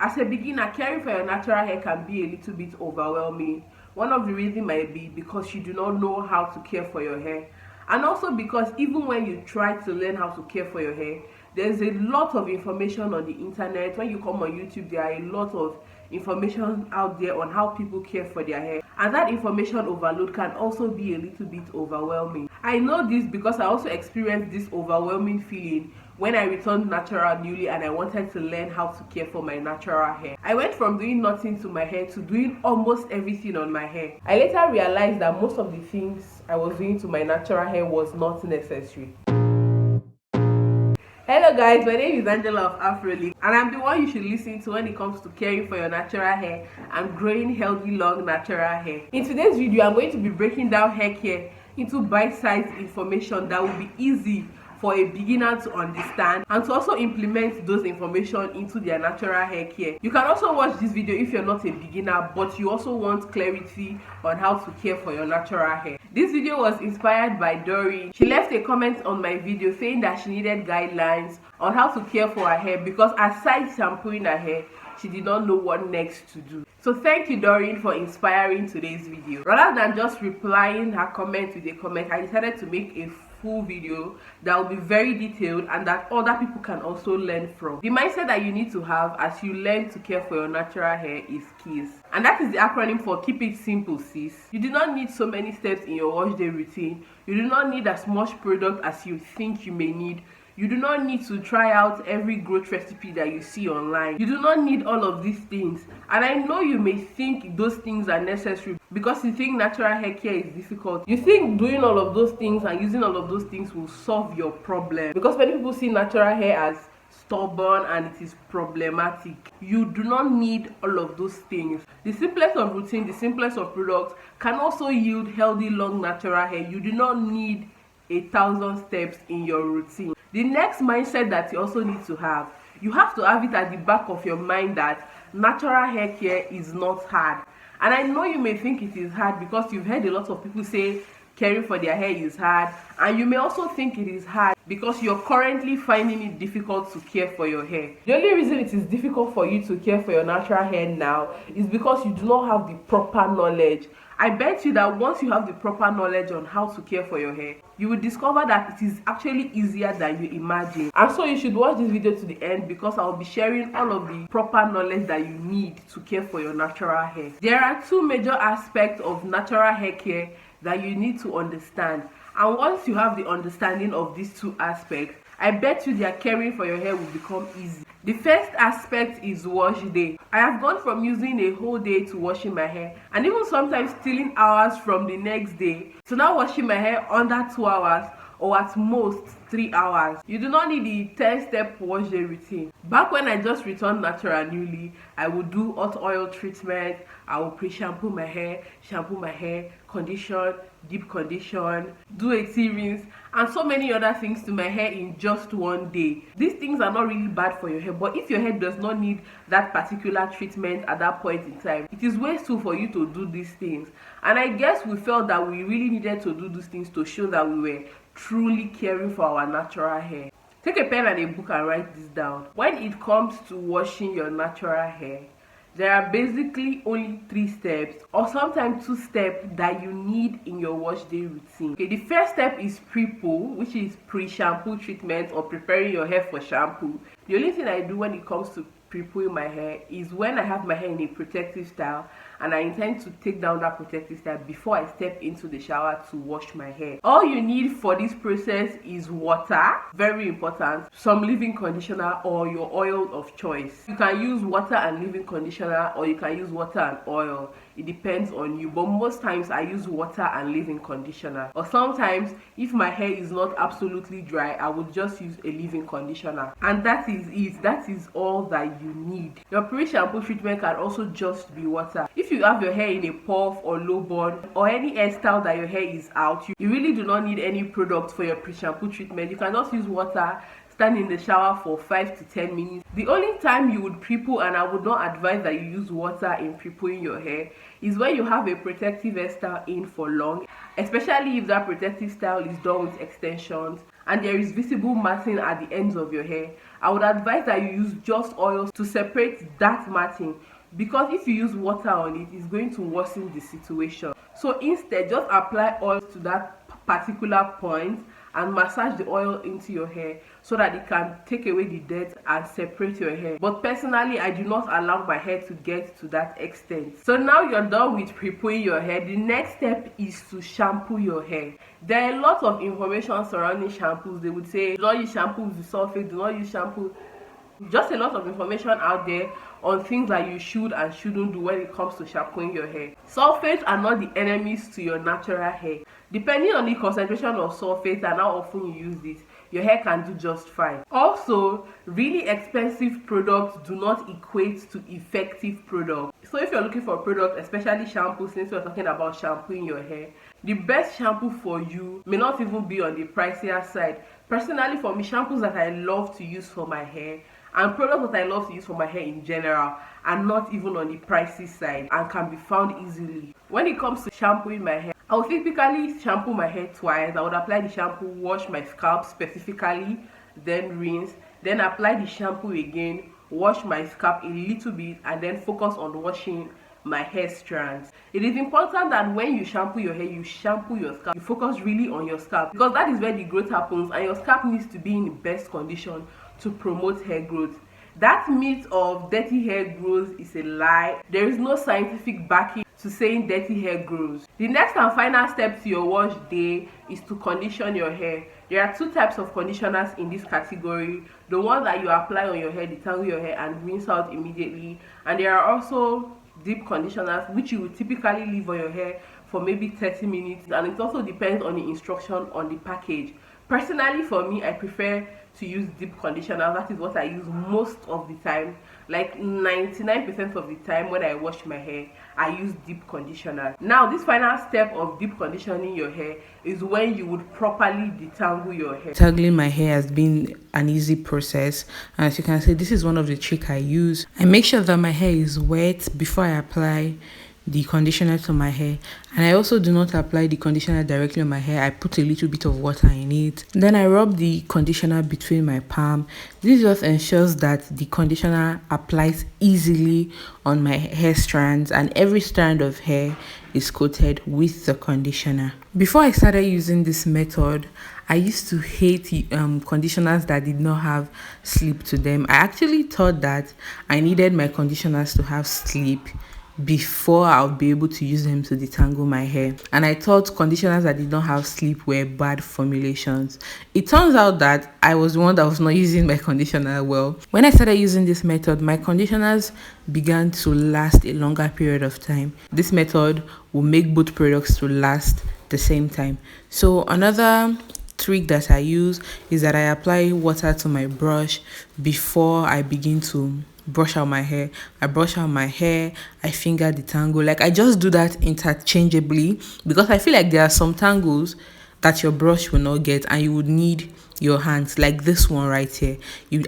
As a beginner, caring for your natural hair can be a little bit overwhelming. One of the reasons might be because you do not know how to care for your hair, and also because even when you try to learn how to care for your hair, there's a lot of information on the internet. When you come on YouTube, there are a lot of information out there on how people care for their hair, and that information overload can also be a little bit overwhelming. I know this because I also experienced this overwhelming feeling when I returned natural newly and I wanted to learn how to care for my natural hair. I went from doing nothing to my hair to doing almost everything on my hair. I later realized that most of the things I was doing to my natural hair was not necessary. Hello guys, my name is Angela of Afroleaf, and I'm the one you should listen to when it comes to caring for your natural hair and growing healthy long natural hair. In today's video, I'm going to be breaking down hair care into bite-sized information that will be easy for a beginner to understand and to also implement those information into their natural hair care. You can also watch this video if you're not a beginner but you also want clarity on how to care for your natural hair. This video was inspired by Doreen. She left a comment on my video saying that she needed guidelines on how to care for her hair because aside shampooing her hair, she did not know what next to do. So thank you, Doreen, for inspiring today's video. Rather than just replying her comment with a comment, I decided to make a full video that will be very detailed and that other people can also learn from. The mindset that you need to have as you learn to care for your natural hair is KISS, and that is the acronym for Keep It Simple, Sis. You do not need so many steps in your wash day routine. You do not need as much product as you think you may need. You do not need to try out every growth recipe that you see online. You do not need all of these things. And I know you may think those things are necessary because you think natural hair care is difficult. You think doing all of those things and using all of those things will solve your problem. Because many people see natural hair as stubborn and it is problematic. You do not need all of those things. The simplest of routine, the simplest of products can also yield healthy long natural hair. You do not need 1,000 steps in your routine. The next mindset that you also need to have, you have to have it at the back of your mind that natural hair care is not hard. And I know you may think it is hard because you've heard a lot of people say caring for their hair is hard, and you may also think it is hard because you're currently finding it difficult to care for your hair. The only reason it is difficult for you to care for your natural hair now is because you do not have the proper knowledge. I bet you that once you have the proper knowledge on how to care for your hair, you will discover that it is actually easier than you imagine. And so you should watch this video to the end because I will be sharing all of the proper knowledge that you need to care for your natural hair. There are two major aspects of natural hair care that you need to understand. And once you have the understanding of these two aspects, I bet you that caring for your hair will become easy. The first aspect is wash day. I have gone from using a whole day to washing my hair and even sometimes stealing hours from the next day to now washing my hair under 2 hours or at most 3 hours. You do not need the 10-step wash day routine. Back when I just returned natural newly, I would do hot oil treatment, I will pre-shampoo my hair, shampoo my hair, condition, deep condition, do a tea rinse, and so many other things to my hair in just one day. These things are not really bad for your hair, but if your hair does not need that particular treatment at that point in time, it is wasteful for you to do these things. And I guess we felt that we really needed to do these things to show that we were truly caring for our natural hair. Take a pen and a book and write this down. When it comes to washing your natural hair, there are basically only 3 steps or sometimes 2 steps that you need in your wash day routine. Okay, the first step is pre-poo, which is pre-shampoo treatment or preparing your hair for shampoo. The only thing I do when it comes to pre-pooing my hair is when I have my hair in a protective style and I intend to take down that protective style before I step into the shower to wash my hair. All you need for this process is water, very important, some leave-in conditioner or your oil of choice. You can use water and leave-in conditioner or you can use water and oil. It depends on you, but most times I use water and leave-in conditioner. Or sometimes if my hair is not absolutely dry, I would just use a leave-in conditioner. And that is it. That is all that you need. Your pre-shampoo treatment can also just be water. If you have your hair in a puff or low bun or any hairstyle that your hair is out, you really do not need any product for your pre-shampoo treatment. You can just use water, stand in the shower for 5 to 10 minutes. The only time you would pre-poo, and I would not advise that you use water in pre-pooing your hair, is when you have a protective hairstyle in for long, especially if that protective style is done with extensions and there is visible matting at the ends of your hair, I would advise that you use just oils to separate that matting, because if you use water on it, it's going to worsen the situation. So instead, just apply oil to that particular point and massage the oil into your hair so that it can take away the dirt and separate your hair. But personally, I do not allow my hair to get to that extent. So now you're done with preparing your hair. The next step is to shampoo your hair. There are a lot of information surrounding shampoos. They would say do not use shampoo with sulfate, do not use shampoo. Just a lot of information out there on things that you should and shouldn't do when it comes to shampooing your hair. Sulfates are not the enemies to your natural hair. Depending on the concentration of sulfates and how often you use it, your hair can do just fine. Also, really expensive products do not equate to effective products. So if you're looking for a product, especially shampoo, since we're talking about shampooing your hair, the best shampoo for you may not even be on the pricier side. Personally, for me, shampoos that I love to use for my hair and products that I love to use for my hair in general are not even on the pricey side and can be found easily. When it comes to shampooing my hair, I would typically shampoo my hair twice. I would apply the shampoo, wash my scalp specifically, then rinse, then apply the shampoo again, wash my scalp a little bit, and then focus on washing my hair strands. It is important that when you shampoo your hair, you shampoo your scalp. You focus really on your scalp because that is where the growth happens, and your scalp needs to be in the best condition to promote hair growth. That myth of dirty hair grows is a lie. There is no scientific backing to saying dirty hair grows. The next and final step to your wash day is to condition your hair. There are two types of conditioners in this category: the one that you apply on your hair, detangle your hair and rinse out immediately, and there are also deep conditioners which you will typically leave on your hair for maybe 30 minutes, and it also depends on the instruction on the package. Personally, for me, I prefer to use deep conditioner. That is what I use most of the time. Like 99% of the time when I wash my hair, I use deep conditioner. Now, this final step of deep conditioning your hair is when you would properly detangle your hair. Tangling my hair has been an easy process, and as you can see, this is one of the tricks I use. I make sure that my hair is wet before I apply the conditioner to my hair, and I also do not apply the conditioner directly on my hair. I put a little bit of water in it, then I rub the conditioner between my palm. This just ensures that the conditioner applies easily on my hair strands, and every strand of hair is coated with the conditioner. Before I started using this method, I used to hate conditioners that did not have slip to them. I actually thought that I needed my conditioners to have slip before I'll be able to use them to detangle my hair, and I thought conditioners that did not have slip were bad formulations. It turns out that I was the one that was not using my conditioner well. When I started using this method, my conditioners began to last a longer period of time. This method will make both products to last the same time. So another trick that I use is that I apply water to my brush before I begin to brush out my hair. I brush out my hair, I finger detangle. Like, I just do that interchangeably because I feel like there are some tangles that your brush will not get and you would need your hands, like this one right here.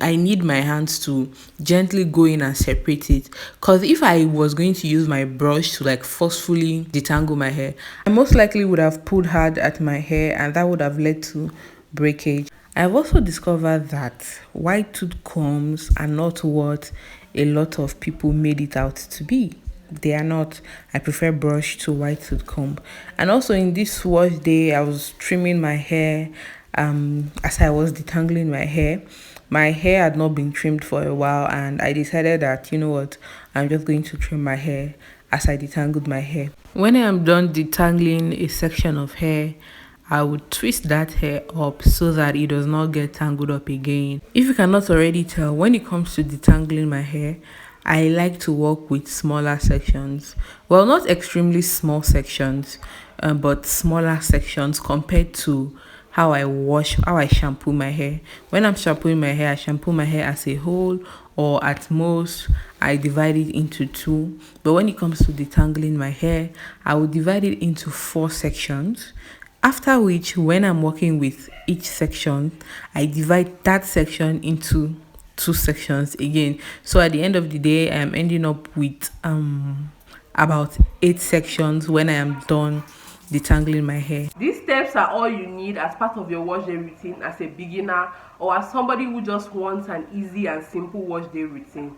I need my hands to gently go in and separate it, because if I was going to use my brush to like forcefully detangle my hair, I most likely would have pulled hard at my hair and that would have led to breakage. I've also discovered that white tooth combs are not what a lot of people made it out to be. They are not. I prefer brush to white tooth comb. And also in this wash day, I was trimming my hair as I was detangling my hair. My hair had not been trimmed for a while, and I decided that, you know what, I'm just going to trim my hair as I detangled my hair. When I am done detangling a section of hair, I would twist that hair up so that it does not get tangled up again. If you cannot already tell, when it comes to detangling my hair, I like to work with smaller sections. Well, not extremely small sections, but smaller sections compared to how I shampoo my hair. When I'm shampooing my hair, I shampoo my hair as a whole, or at most I divide it into two. But when it comes to detangling my hair, I will divide it into 4 sections. After which, when I'm working with each section, I divide that section into 2 sections again. So at the end of the day, I'm ending up with about 8 sections when I am done detangling my hair. These steps are all you need as part of your wash day routine as a beginner or as somebody who just wants an easy and simple wash day routine.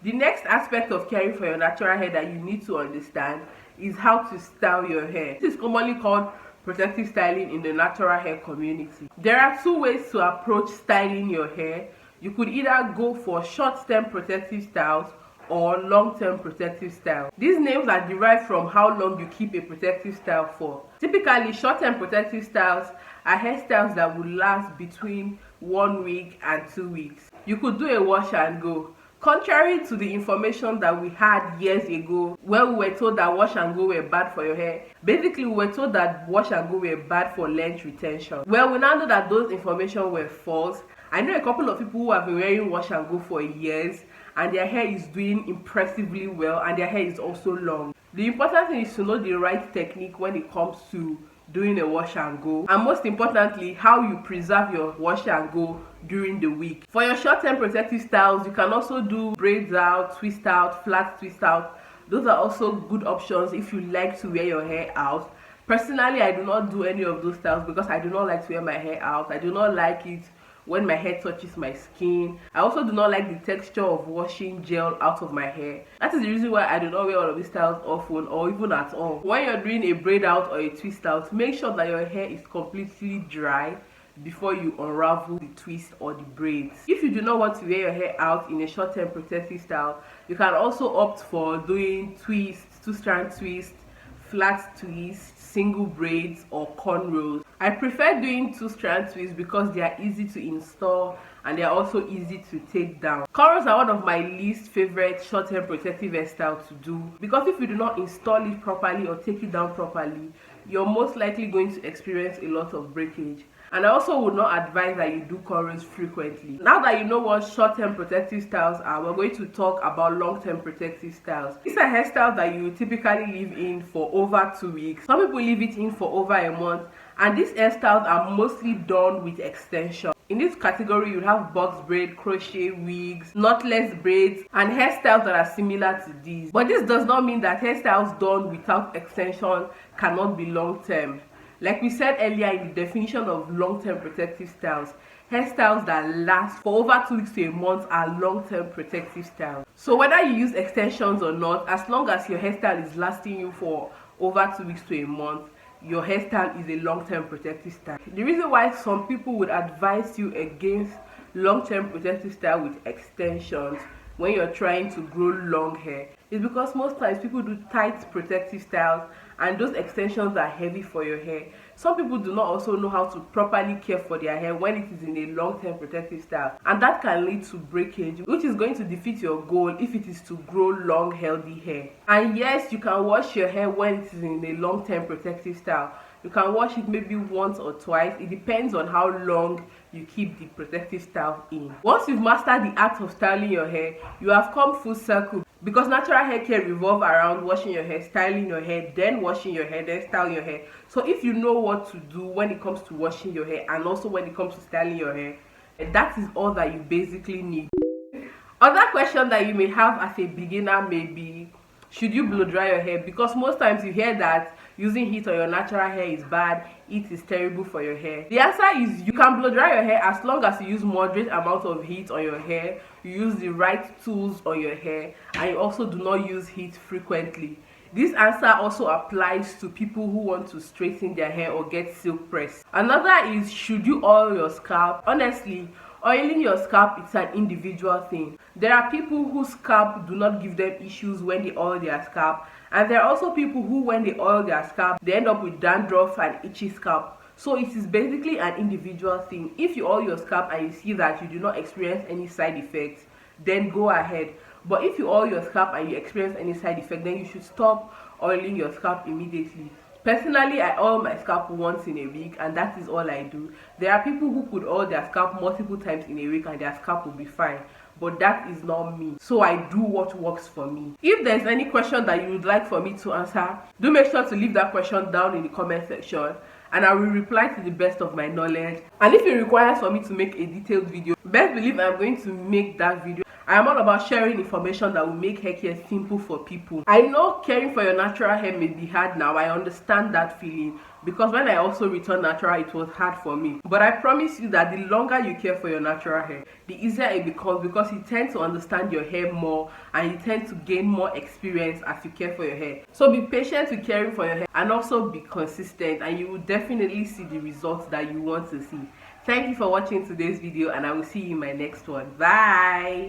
The next aspect of caring for your natural hair that you need to understand is how to style your hair. This is commonly called protective styling in the natural hair community. There are two ways to approach styling your hair. You could either go for short-term protective styles or long-term protective style. These names are derived from how long you keep a protective style for. Typically, short-term protective styles are hairstyles that will last between 1 week and 2 weeks. You could do a wash and go. Contrary to the information that we had years ago, where we were told that wash and go were bad for your hair, basically we were told that wash and go were bad for length retention. Well, we now know that those information were false. I know a couple of people who have been wearing wash and go for years and their hair is doing impressively well and their hair is also long. The important thing is to know the right technique when it comes to doing a wash and go, and most importantly, how you preserve your wash and go during the week. For your short-term protective styles, you can also do braids out, twist out, flat twist out. Those are also good options if you like to wear your hair out. Personally, I do not do any of those styles because I do not like to wear my hair out. I do not like it when my hair touches my skin. I also do not like the texture of washing gel out of my hair. That is the reason why I do not wear all of these styles often or even at all. When you're doing a braid out or a twist out, make sure that your hair is completely dry before you unravel the twist or the braids. If you do not want to wear your hair out in a short-term protective style, you can also opt for doing twists, two-strand twists, flat twists, single braids or cornrows. I prefer doing two-strand twists because they are easy to install and they are also easy to take down. Cornrows are one of my least favorite short-term protective hairstyles to do because if you do not install it properly or take it down properly, you're most likely going to experience a lot of breakage. And I also would not advise that you do cornrows frequently. Now that you know what short-term protective styles are, we're going to talk about long-term protective styles. These are hairstyles that you typically leave in for over 2 weeks. Some people leave it in for over a month, and these hairstyles are mostly done with extension. In this category, you have box braid, crochet wigs, knotless braids, and hairstyles that are similar to these. But this does not mean that hairstyles done without extension cannot be long-term. Like we said earlier in the definition of long-term protective styles, hairstyles that last for over 2 weeks to a month are long-term protective styles. So whether you use extensions or not, as long as your hairstyle is lasting you for over 2 weeks to a month, your hairstyle is a long-term protective style. The reason why some people would advise you against long-term protective style with extensions when you're trying to grow long hair is because most times people do tight protective styles and those extensions are heavy for your hair. Some people do not also know how to properly care for their hair when it is in a long-term protective style, and that can lead to breakage, which is going to defeat your goal if it is to grow long healthy hair. And yes, you can wash your hair when it is in a long-term protective style. You can wash it maybe once or twice. It depends on how long you keep the protective style in. Once you've mastered the art of styling your hair, you have come full circle, because natural hair care revolve around washing your hair, styling your hair, then washing your hair, then styling your hair. So if you know what to do when it comes to washing your hair and also when it comes to styling your hair, that is all that you basically need. Other question that you may have as a beginner may be, should you blow dry your hair? Because most times you hear that using heat on your natural hair is bad, it is terrible for your hair. The answer is you can blow dry your hair as long as you use moderate amount of heat on your hair, you use the right tools on your hair, and you also do not use heat frequently. This answer also applies to people who want to straighten their hair or get silk press. Another is, should you oil your scalp? Honestly, oiling your scalp is an individual thing. There are people whose scalp do not give them issues when they oil their scalp, and there are also people who, when they oil their scalp, they end up with dandruff and itchy scalp. So it is basically an individual thing. If you oil your scalp and you see that you do not experience any side effects, then go ahead. But if you oil your scalp and you experience any side effect, then you should stop oiling your scalp immediately. Personally, I oil my scalp once in a week, and that is all I do. There are people who could oil their scalp multiple times in a week and their scalp will be fine, but that is not me. So I do what works for me. If there's any question that you would like for me to answer, do make sure to leave that question down in the comment section, and I will reply to the best of my knowledge. And if it requires for me to make a detailed video, best believe I'm going to make that video. I am all about sharing information that will make hair care simple for people. I know caring for your natural hair may be hard now. I understand that feeling, because when I also returned natural, it was hard for me. But I promise you that the longer you care for your natural hair, the easier it becomes, because you tend to understand your hair more and you tend to gain more experience as you care for your hair. So be patient with caring for your hair and also be consistent, and you will definitely see the results that you want to see. Thank you for watching today's video, and I will see you in my next one. Bye.